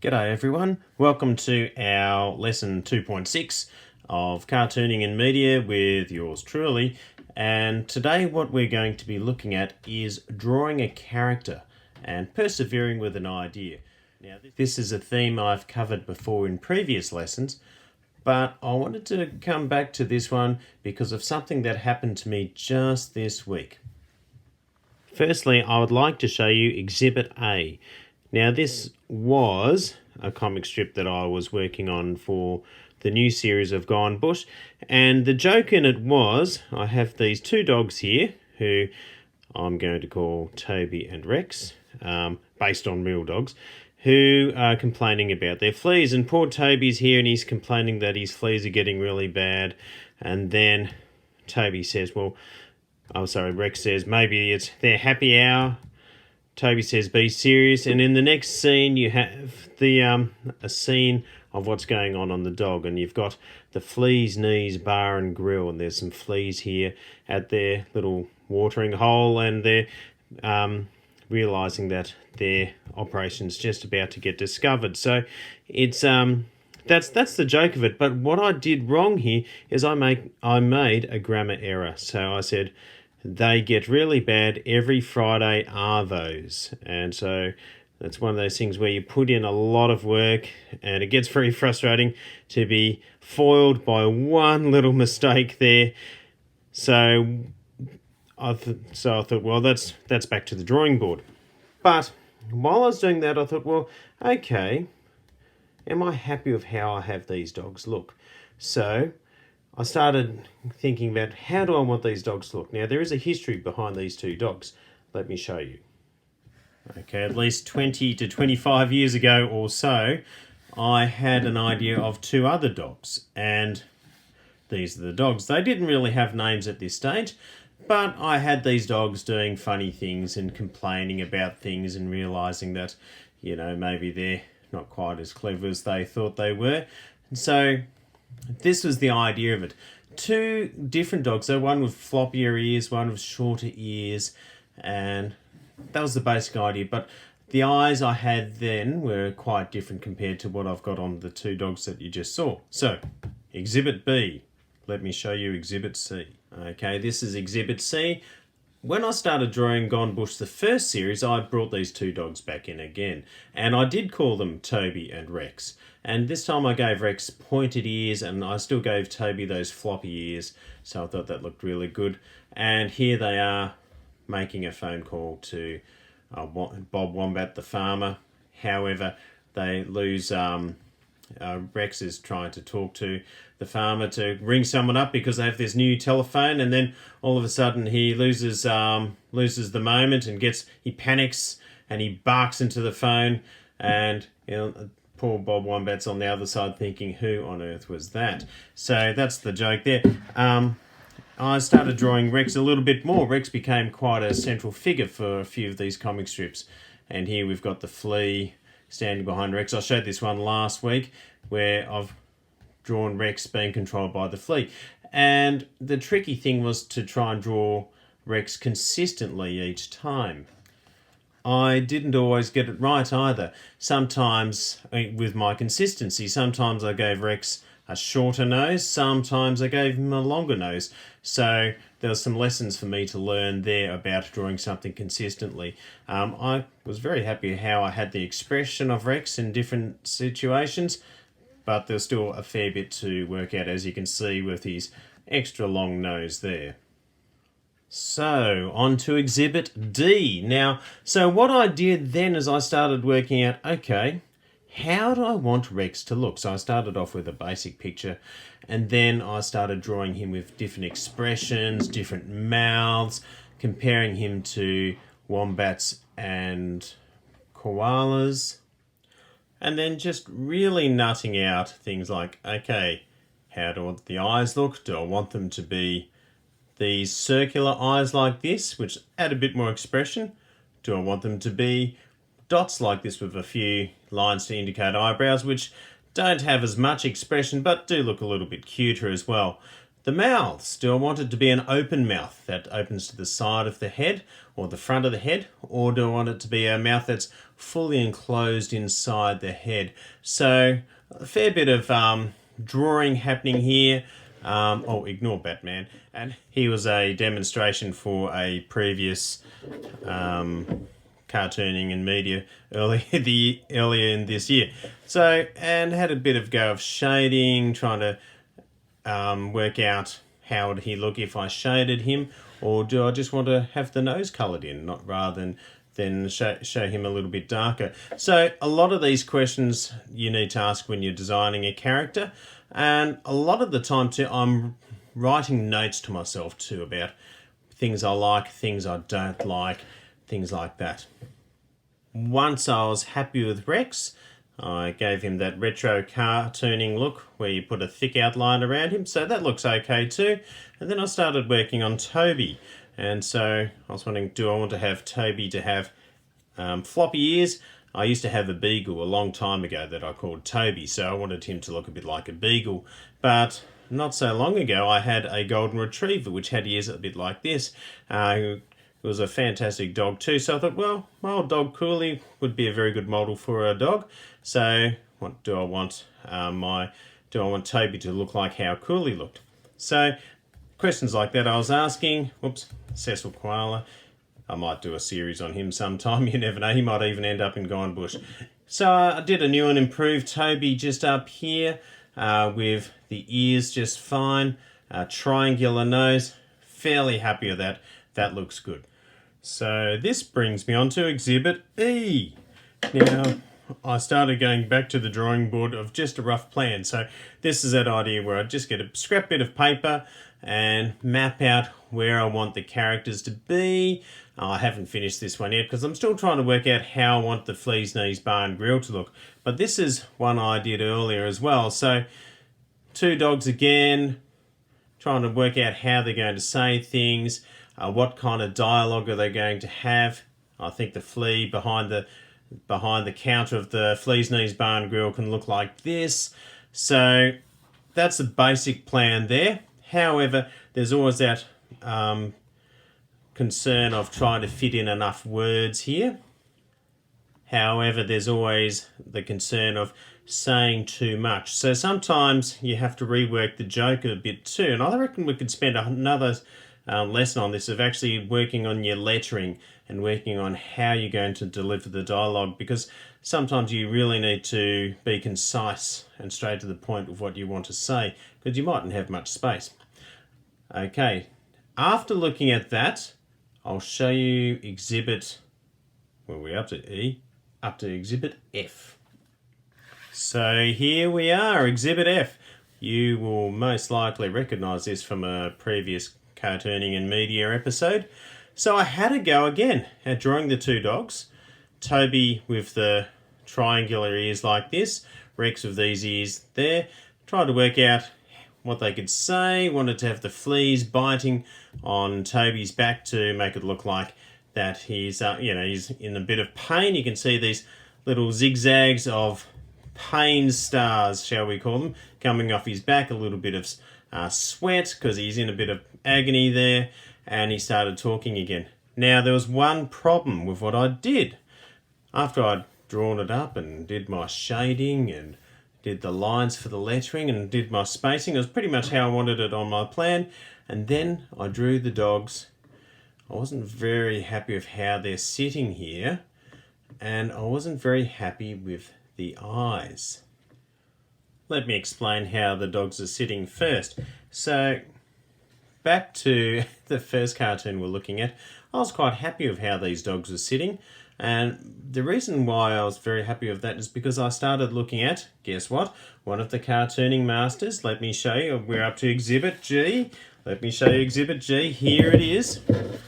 G'day everyone, welcome to our lesson 2.6 of cartooning and media with yours truly, and today what we're going to be looking at is drawing a character and persevering with an idea. Now this is a theme I've covered before in previous lessons, but I wanted to come back to this one because of something that happened to me just this week. Firstly, I would like to show you Exhibit A. Now this was a comic strip that I was working on for the new series of Gone Bush, and the joke in it was I have these two dogs here who I'm going to call Toby and Rex, based on real dogs, who are complaining about their fleas, and poor Toby's here and he's complaining that his fleas are getting really bad, and then Rex says maybe it's their happy hour. Toby says, be serious, and in the next scene you have a scene of what's going on the dog, and you've got the fleas knees bar and grill, and there's some fleas here at their little watering hole, and they're realising that their operation's just about to get discovered. So it's that's the joke of it. But what I did wrong here is I made a grammar error. So I said, they get really bad every Friday arvos. And so that's one of those things where you put in a lot of work and it gets very frustrating to be foiled by one little mistake there. So I thought, well, that's back to the drawing board. But while I was doing that, I thought, well, okay, am I happy with how I have these dogs look? So I started thinking about how do I want these dogs to look. Now, there is a history behind these two dogs. Let me show you. Okay, at least 20 to 25 years ago or so, I had an idea of two other dogs. And these are the dogs. They didn't really have names at this stage, but I had these dogs doing funny things and complaining about things and realising that, maybe they're not quite as clever as they thought they were. And so this was the idea of it. Two different dogs, so one with floppier ears, one with shorter ears, and that was the basic idea. But the eyes I had then were quite different compared to what I've got on the two dogs that you just saw. So, Exhibit B. Let me show you Exhibit C. Okay, this is Exhibit C. When I started drawing Gone Bush, the first series, I brought these two dogs back in again. And I did call them Toby and Rex. And this time I gave Rex pointed ears and I still gave Toby those floppy ears. So I thought that looked really good. And here they are making a phone call to Bob Wombat, the farmer. However, they lose... Rex is trying to talk to the farmer to ring someone up because they have this new telephone, and then all of a sudden he loses the moment and he panics and he barks into the phone, and poor Bob Wombat's on the other side thinking, who on earth was that? So that's the joke there. I started drawing Rex a little bit more. Rex became quite a central figure for a few of these comic strips, and here we've got the flea standing behind Rex. I showed this one last week where I've drawn Rex being controlled by the flea. And the tricky thing was to try and draw Rex consistently each time. I didn't always get it right either. Sometimes, with my consistency, sometimes I gave Rex a shorter nose, sometimes I gave him a longer nose. So there were some lessons for me to learn there about drawing something consistently. I was very happy how I had the expression of Rex in different situations, but there's still a fair bit to work out, as you can see with his extra long nose there. So, on to Exhibit D. Now, so what I did then is I started working out, okay, how do I want Rex to look? So I started off with a basic picture, and then I started drawing him with different expressions, different mouths, comparing him to wombats and koalas. and then just really nutting out things like, okay, how do I want the eyes look? Do I want them to be these circular eyes like this, which add a bit more expression? Do I want them to be dots like this with a few lines to indicate eyebrows, which don't have as much expression but do look a little bit cuter as well? The mouths, do I want it to be an open mouth that opens to the side of the head or the front of the head, or do I want it to be a mouth that's fully enclosed inside the head? So a fair bit of drawing happening here. Oh, ignore Batman. And he was a demonstration for a previous cartooning and media earlier in this year. So, and had a bit of go of shading, trying to work out how would he look if I shaded him, or do I just want to have the nose coloured in, not rather than show him a little bit darker. So a lot of these questions you need to ask when you're designing a character, and a lot of the time too I'm writing notes to myself too about things I like, things I don't like, things like that. Once I was happy with Rex, I gave him that retro cartooning look where you put a thick outline around him, so that looks okay too. And then I started working on Toby, and so I was wondering, do I want to have Toby to have floppy ears? I used to have a beagle a long time ago that I called Toby, so I wanted him to look a bit like a beagle. But not so long ago I had a golden retriever which had ears a bit like this. It was a fantastic dog too, so I thought, well, my old dog Cooley would be a very good model for a dog. So what do I want? Do I want Toby to look like how Cooley looked? So questions like that I was asking. Whoops, Cecil Koala. I might do a series on him sometime. You never know. He might even end up in Gone Bush. So I did a new and improved Toby just up here with the ears just fine. Triangular nose. Fairly happy with that. That looks good. So this brings me on to Exhibit E. Now, I started going back to the drawing board of just a rough plan. So this is that idea where I just get a scrap bit of paper and map out where I want the characters to be. I haven't finished this one yet because I'm still trying to work out how I want the fleas, knees, bar and grill to look. But this is one I did earlier as well. So two dogs again, trying to work out how they're going to say things. What kind of dialogue are they going to have? I think the flea behind the counter of the fleas, knees, bar and grill can look like this. So that's the basic plan there. However, there's always that concern of trying to fit in enough words here. However, there's always the concern of saying too much. So sometimes you have to rework the joke a bit too. And I reckon we could spend another lesson on this of actually working on your lettering and working on how you're going to deliver the dialogue, because sometimes you really need to be concise and straight to the point with what you want to say, because you mightn't have much space. Okay, after looking at that, I'll show you exhibit, well, we're up to E, up to exhibit F. So here we are, exhibit F. You will most likely recognise this from a previous cartooning and media episode. So I had a go again at drawing the two dogs. Toby with the triangular ears like this, Rex with these ears there. Tried to work out what they could say. Wanted to have the fleas biting on Toby's back to make it look like that he's he's in a bit of pain. You can see these little zigzags of pain stars, shall we call them, coming off his back. A little bit of sweat because he's in a bit of agony there, and he started talking again. Now there was one problem with what I did. After I'd drawn it up and did my shading and did the lines for the lettering and did my spacing, it was pretty much how I wanted it on my plan, and then I drew the dogs. I wasn't very happy with how they're sitting here, and I wasn't very happy with the eyes. Let me explain how the dogs are sitting first. So back to the first cartoon we're looking at, I was quite happy with how these dogs were sitting, and the reason why I was very happy with that is because I started looking at, guess what, one of the cartooning masters. Let me show you, we're up to exhibit G. Let me show you exhibit G, here it is.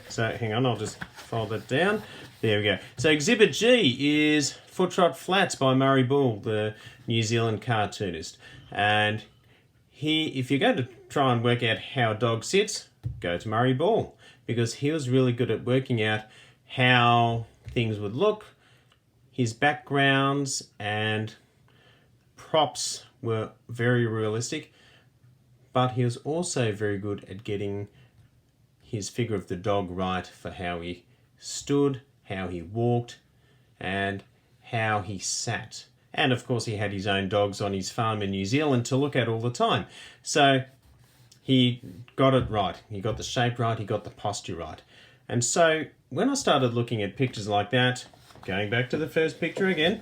So hang on, I'll just fold that down. There we go. So Exhibit G is Foot Trot Flats by Murray Bull, the New Zealand cartoonist. And if you're going to try and work out how a dog sits, go to Murray Bull, because he was really good at working out how things would look. His backgrounds and props were very realistic, but he was also very good at getting his figure of the dog right for how he stood, how he walked, and how he sat. And of course he had his own dogs on his farm in New Zealand to look at all the time. So he got it right. He got the shape right, he got the posture right. And so when I started looking at pictures like that, going back to the first picture again,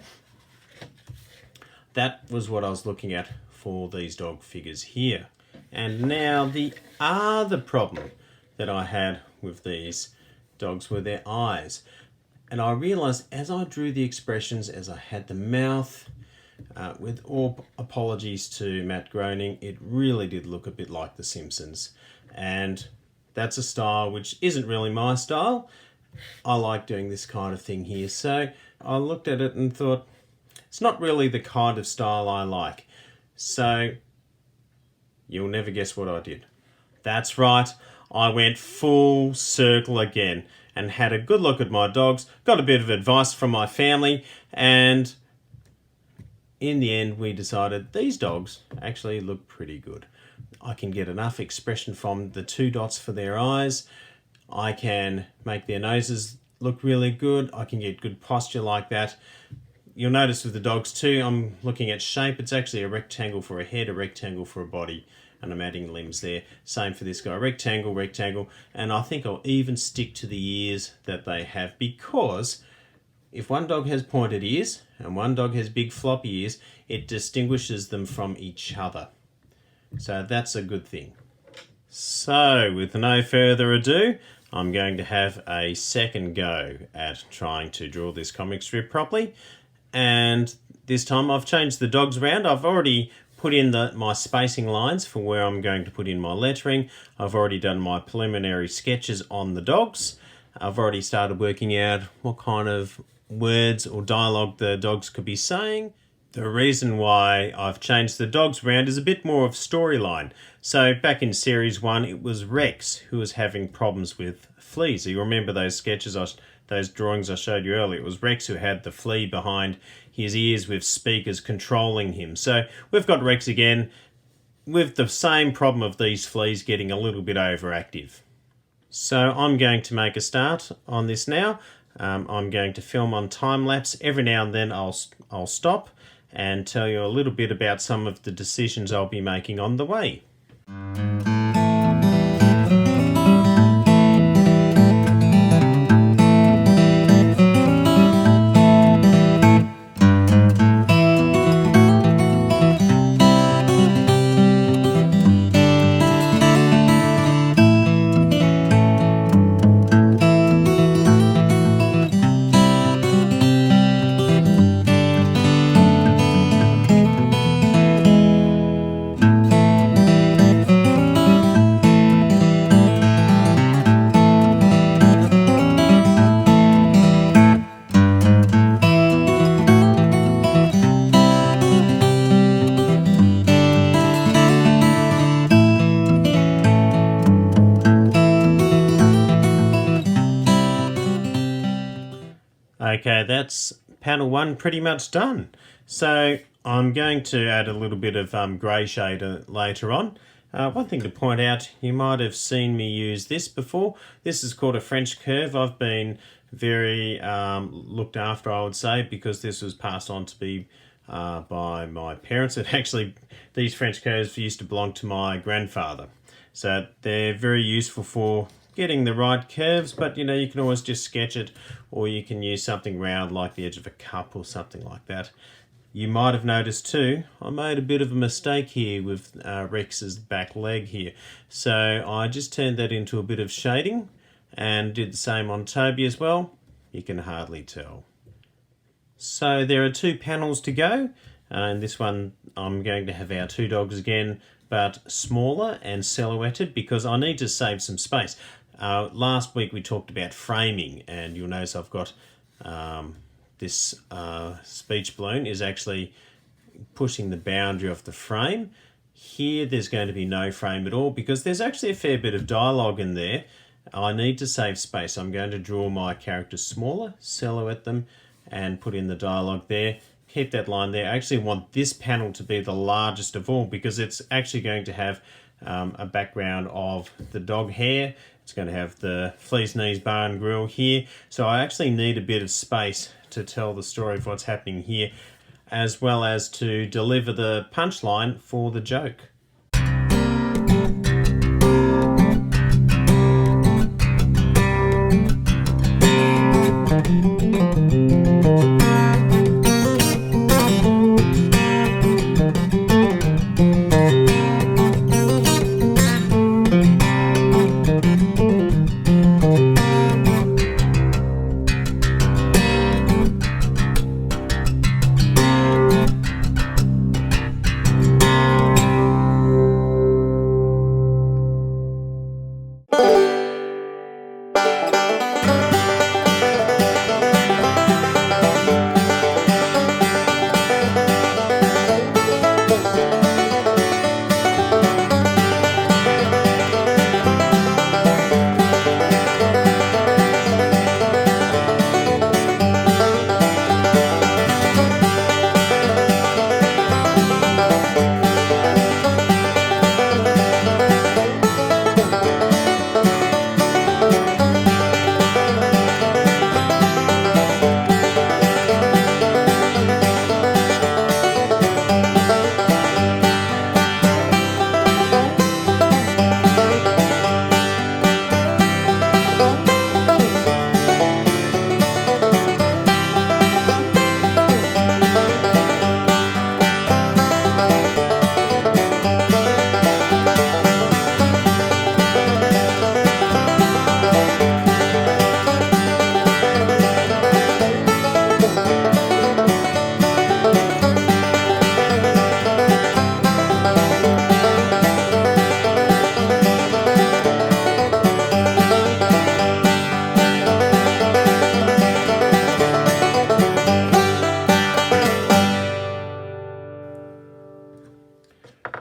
that was what I was looking at for these dog figures here. And now the other problem that I had with these dogs were their eyes. And I realised as I drew the expressions, as I had the mouth, with all apologies to Matt Groening, it really did look a bit like The Simpsons. And that's a style which isn't really my style. I like doing this kind of thing here. So I looked at it and thought, it's not really the kind of style I like. So you'll never guess what I did. That's right, I went full circle again and had a good look at my dogs, got a bit of advice from my family, and in the end we decided these dogs actually look pretty good. I can get enough expression from the 2 dots for their eyes. I can make their noses look really good. I can get good posture like that. You'll notice with the dogs too, I'm looking at shape. It's actually a rectangle for a head, a rectangle for a body, and I'm adding limbs there. Same for this guy, rectangle, rectangle. And I think I'll even stick to the ears that they have, because if one dog has pointed ears and one dog has big floppy ears, it distinguishes them from each other. So that's a good thing. So with no further ado, I'm going to have a second go at trying to draw this comic strip properly. And this time I've changed the dogs around. I've already put in my spacing lines for where I'm going to put in my lettering. I've already done my preliminary sketches on the dogs. I've already started working out what kind of words or dialogue the dogs could be saying. The reason why I've changed the dogs around is a bit more of storyline. So back in series 1, it was Rex who was having problems with fleas. So you remember those sketches, those drawings I showed you earlier. It was Rex who had the flea behind his ears with speakers controlling him. So we've got Rex again with the same problem of these fleas getting a little bit overactive. So I'm going to make a start on this now. I'm going to film on time lapse. Every now and then I'll stop and tell you a little bit about some of the decisions I'll be making on the way. Okay, that's panel 1 pretty much done. So I'm going to add a little bit of grey shade later on. One thing to point out, you might have seen me use this before. This is called a French curve. I've been very looked after, I would say, because this was passed on to me by my parents. And actually, these French curves used to belong to my grandfather. So they're very useful for getting the right curves, but you know, you can always just sketch it, or you can use something round like the edge of a cup or something like that. You might have noticed too, I made a bit of a mistake here with Rex's back leg here. So I just turned that into a bit of shading and did the same on Toby as well. You can hardly tell. So there are 2 panels to go. In this one I'm going to have our 2 dogs again, but smaller and silhouetted, because I need to save some space. Last week we talked about framing, and you'll notice I've got this speech balloon is actually pushing the boundary of the frame. Here there's going to be no frame at all because there's actually a fair bit of dialogue in there. I need to save space. I'm going to draw my characters smaller, silhouette them, and put in the dialogue there. Keep that line there. I actually want this panel to be the largest of all because it's actually going to have a background of the dog hair. It's going to have the fleas, knees, bar and grill here. So I actually need a bit of space to tell the story of what's happening here, as well as to deliver the punchline for the joke.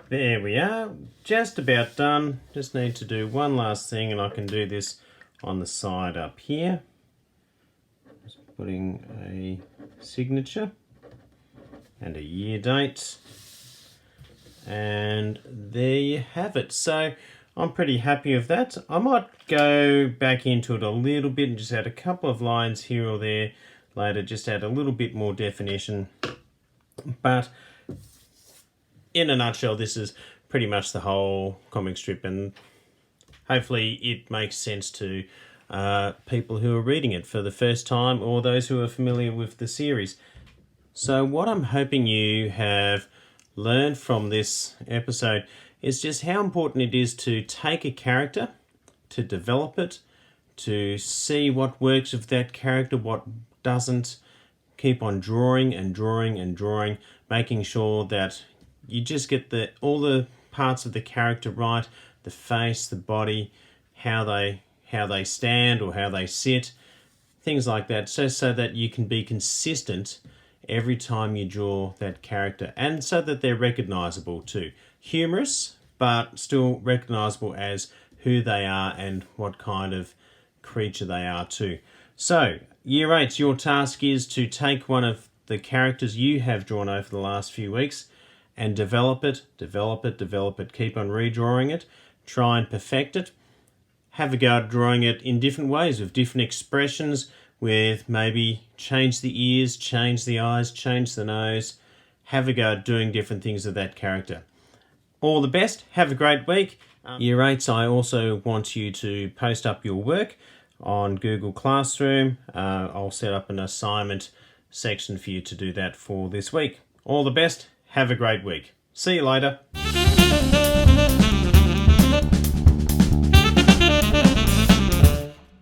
There we are, just about done. Just need to do one last thing and I can do this on the side up here. Just putting a signature and a year date. And there you have it. So I'm pretty happy with that. I might go back into it a little bit and just add a couple of lines here or there later, just add a little bit more definition. But in a nutshell, this is pretty much the whole comic strip, and hopefully it makes sense to people who are reading it for the first time or those who are familiar with the series. So what I'm hoping you have learned from this episode is just how important it is to take a character, to develop it, to see what works with that character, what doesn't, keep on drawing and drawing and drawing, making sure that you just get all the parts of the character right, the face, the body, how they stand or how they sit, things like that, so that you can be consistent every time you draw that character, and so that they're recognizable too. Humorous, but still recognizable as who they are and what kind of creature they are too. So, Year 8, your task is to take one of the characters you have drawn over the last few weeks and develop it, keep on redrawing it, try and perfect it. Have a go at drawing it in different ways, with different expressions, with maybe change the ears, change the eyes, change the nose. Have a go at doing different things with that character. All the best, have a great week. Year 8s, I also want you to post up your work on Google Classroom. I'll set up an assignment section for you to do that for this week. All the best. Have a great week. See you later.